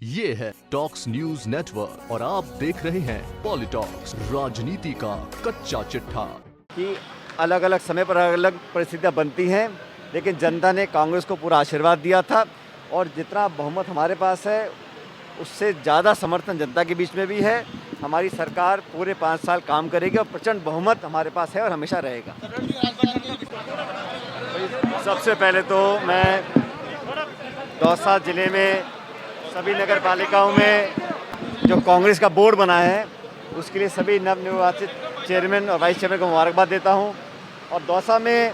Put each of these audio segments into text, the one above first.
ये है talks news network और आप देख रहे हैं पॉलिटॉक्स, राजनीति का कच्चा चिट्ठा। कि अलग अलग समय पर अलग अलग परिस्थितियां बनती हैं, लेकिन जनता ने कांग्रेस को पूरा आशीर्वाद दिया था और जितना बहुमत हमारे पास है उससे ज़्यादा समर्थन जनता के बीच में भी है। हमारी सरकार पूरे 5 साल काम करेगी और प्रचंड बहुमत हमारे पास है और हमेशा रहेगा। सबसे पहले तो मैं दौसा जिले में सभी नगर पालिकाओं में जो कांग्रेस का बोर्ड बना है उसके लिए सभी नवनिर्वाचित चेयरमैन और वाइस चेयरमैन को मुबारकबाद देता हूं। और दौसा में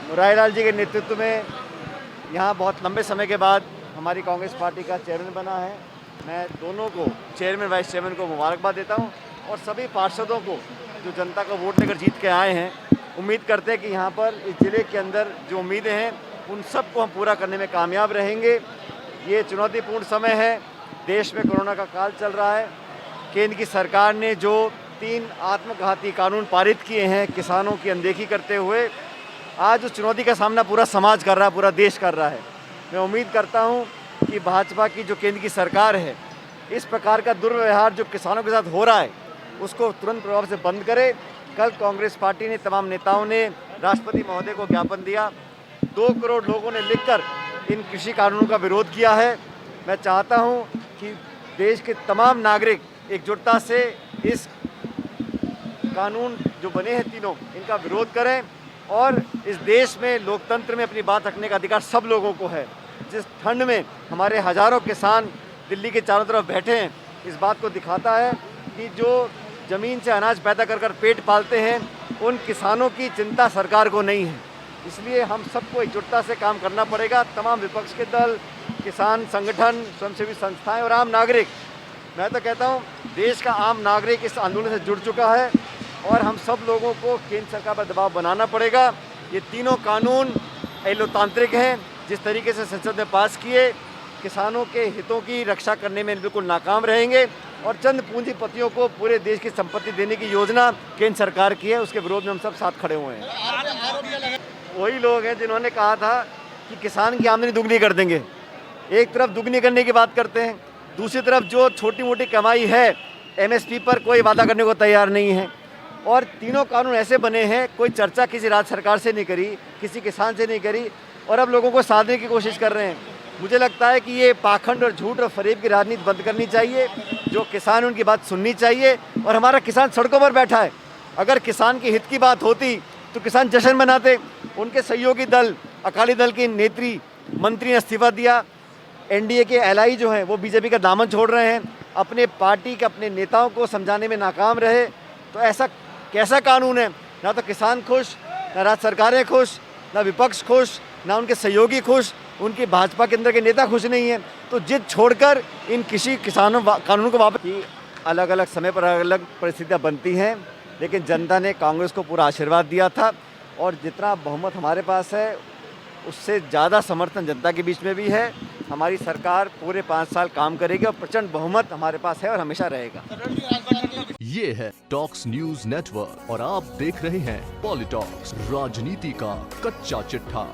मुरारीलाल जी के नेतृत्व में यहाँ बहुत लंबे समय के बाद हमारी कांग्रेस पार्टी का चेयरमैन बना है। मैं दोनों को, चेयरमैन वाइस चेयरमैन को मुबारकबाद देता हूँ और सभी पार्षदों को जो जनता का वोट लेकर जीत के आए हैं, उम्मीद करते हैं कि यहाँ पर इस ज़िले के अंदर जो उम्मीदें हैं उन सबको हम पूरा करने में कामयाब रहेंगे। ये चुनौतीपूर्ण समय है, देश में कोरोना का काल चल रहा है। केंद्र की सरकार ने जो 3 आत्मघाती कानून पारित किए हैं किसानों की अनदेखी करते हुए, आज उस चुनौती का सामना पूरा समाज कर रहा है, पूरा देश कर रहा है। मैं उम्मीद करता हूं कि भाजपा की जो केंद्र की सरकार है इस प्रकार का दुर्व्यवहार जो किसानों के साथ हो रहा है उसको तुरंत प्रभाव से बंद करे। कल कांग्रेस पार्टी ने, तमाम नेताओं ने राष्ट्रपति महोदय को ज्ञापन दिया। 2 करोड़ लोगों ने लिखकर इन कृषि कानूनों का विरोध किया है। मैं चाहता हूं कि देश के तमाम नागरिक एकजुटता से इस कानून जो बने हैं तीनों, इनका विरोध करें। और इस देश में लोकतंत्र में अपनी बात रखने का अधिकार सब लोगों को है। जिस ठंड में हमारे हज़ारों किसान दिल्ली के चारों तरफ बैठे हैं, इस बात को दिखाता है कि जो ज़मीन से अनाज पैदा कर कर पेट पालते हैं उन किसानों की चिंता सरकार को नहीं है। इसलिए हम सबको एकजुटता से काम करना पड़ेगा। तमाम विपक्ष के दल, किसान संगठन, स्वयंसेवी संस्थाएं और आम नागरिक, मैं तो कहता हूं देश का आम नागरिक इस आंदोलन से जुड़ चुका है और हम सब लोगों को केंद्र सरकार पर दबाव बनाना पड़ेगा। ये तीनों कानून लोकतांत्रिक हैं, जिस तरीके से संसद में पास किए किसानों के हितों की रक्षा करने में बिल्कुल नाकाम रहेंगे। और चंद पूंजीपतियों को पूरे देश की संपत्ति देने की योजना केंद्र सरकार की है, उसके विरोध में हम सब साथ खड़े हुए हैं। वही लोग हैं जिन्होंने कहा था कि किसान की आमदनी दुगनी कर देंगे। एक तरफ दुगनी करने की बात करते हैं, दूसरी तरफ जो छोटी मोटी कमाई है एमएसपी पर कोई वादा करने को तैयार नहीं है। और तीनों कानून ऐसे बने हैं, कोई चर्चा किसी राज्य सरकार से नहीं करी, किसी किसान से नहीं करी और अब लोगों को साधने की कोशिश कर रहे हैं। मुझे लगता है कि ये पाखंड और झूठ और फरेब की राजनीति बंद करनी चाहिए। जो किसान उनकी बात सुननी चाहिए। और हमारा किसान सड़कों पर बैठा है, अगर किसान के हित की बात होती तो किसान जश्न मनाते। उनके सहयोगी दल, अकाली दल के नेत्री मंत्री ने इस्तीफा दिया। एनडीए के एलआई जो हैं वो बीजेपी का दामन छोड़ रहे हैं, अपने पार्टी के अपने नेताओं को समझाने में नाकाम रहे। तो ऐसा कैसा कानून है? ना तो किसान खुश, ना राज्य सरकारें खुश, ना विपक्ष खुश, ना उनके सहयोगी खुश, उनकी भाजपा के अंदर के नेता खुश नहीं है। तो जिद छोड़कर इन किसी कानूनों को वापस की अलग अलग समय पर अलग अलग परिस्थितियाँ बनती हैं, लेकिन जनता ने कांग्रेस को पूरा आशीर्वाद दिया था और जितना बहुमत हमारे पास है उससे ज़्यादा समर्थन जनता के बीच में भी है। हमारी सरकार पूरे 5 साल काम करेगी और प्रचंड बहुमत हमारे पास है और हमेशा रहेगा। ये है टॉक्स न्यूज नेटवर्क और आप देख रहे हैं पॉलिटॉक्स, राजनीति का कच्चा चिट्ठा।